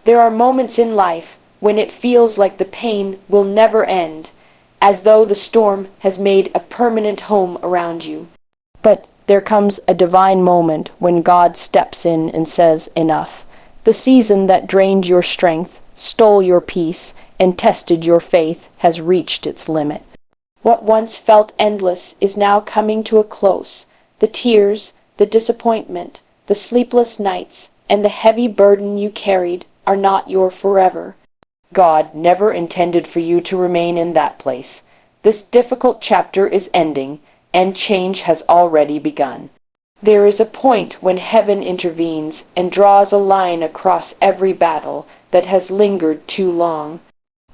There are moments in life when it feels like the pain will never end, as though the storm has made a permanent home around you. But there comes a divine moment when God steps in and says, "Enough." The season that drained your strength, stole your peace, and tested your faith has reached its limit. What once felt endless is now coming to a close. The tears, the disappointment, the sleepless nights, and the heavy burden you carried are not your forever. God never intended for you to remain in that place. This difficult chapter is ending, and change has already begun. There is a point when heaven intervenes and draws a line across every battle that has lingered too long.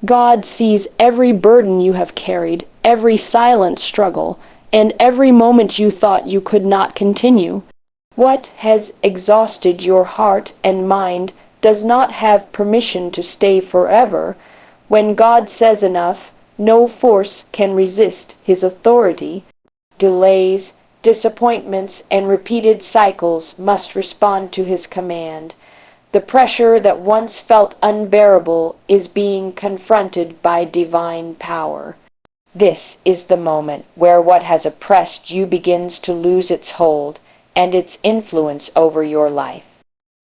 God sees every burden you have carried, every silent struggle, and every moment you thought you could not continue. What has exhausted your heart and mind does not have permission to stay forever. When God says enough, no force can resist his authority. Delays, disappointments, and repeated cycles must respond to his command. The pressure that once felt unbearable is being confronted by divine power. This is the moment where what has oppressed you begins to lose its hold and its influence over your life.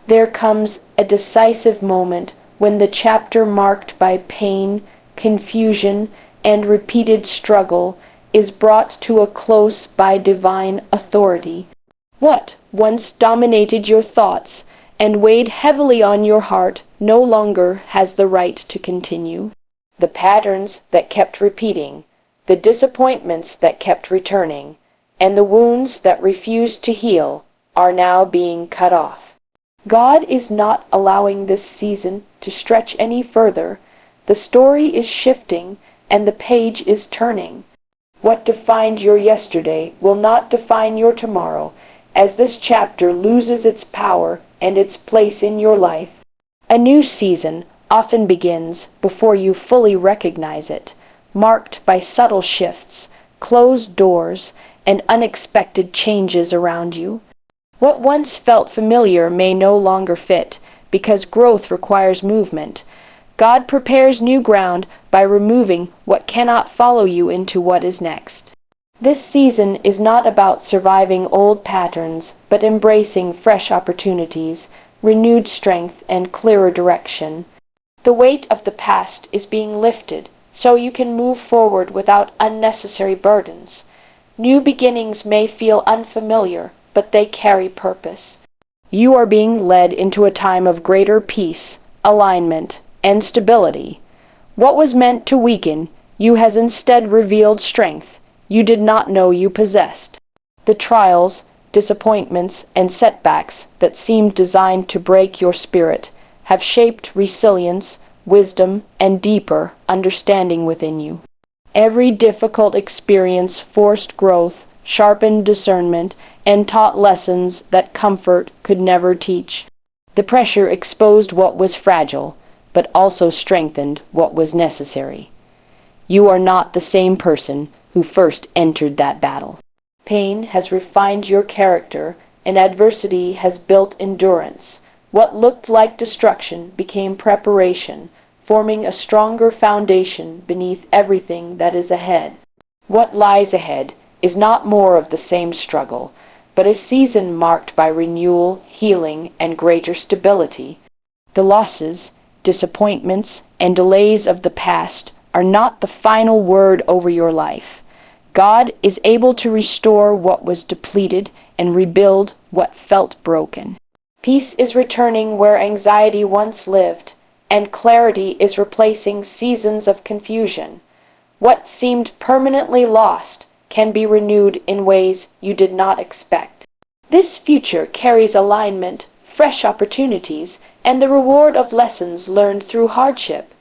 There comes a decisive moment when the chapter marked by pain, confusion, and repeated struggle is brought to a close by divine authority. What once dominated your thoughts and weighed heavily on your heart no longer has the right to continue. The patterns that kept repeating, the disappointments that kept returning, and the wounds that refused to heal are now being cut off. God is not allowing this season to stretch any further. The story is shifting and the page is turning. What defined your yesterday will not define your tomorrow, as this chapter loses its power and its place in your life. A new season often begins before you fully recognize it, marked by subtle shifts, closed doors, and unexpected changes around you. What once felt familiar may no longer fit, because growth requires movement. God prepares new ground by removing what cannot follow you into what is next. This season is not about surviving old patterns, but embracing fresh opportunities, renewed strength, and clearer direction. The weight of the past is being lifted, so you can move forward without unnecessary burdens. New beginnings may feel unfamiliar, but they carry purpose. You are being led into a time of greater peace, alignment, and stability. What was meant to weaken you has instead revealed strength you did not know you possessed. The trials, disappointments, and setbacks that seemed designed to break your spirit have shaped resilience, wisdom, and deeper understanding within you. Every difficult experience forced growth, sharpened discernment, and taught lessons that comfort could never teach. The pressure exposed what was fragile, but also strengthened what was necessary. You are not the same person who first entered that battle. Pain has refined your character, and adversity has built endurance. What looked like destruction became preparation, forming a stronger foundation beneath everything that is ahead. What lies ahead is not more of the same struggle, but a season marked by renewal, healing, and greater stability. The losses, disappointments, and delays of the past are not the final word over your life. God is able to restore what was depleted and rebuild what felt broken. Peace is returning where anxiety once lived, and clarity is replacing seasons of confusion. What seemed permanently lost can be renewed in ways you did not expect. This future carries alignment, fresh opportunities, and the reward of lessons learned through hardship.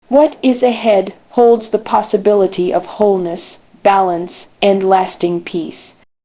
What is ahead holds the possibility of wholeness, balance, and lasting peace.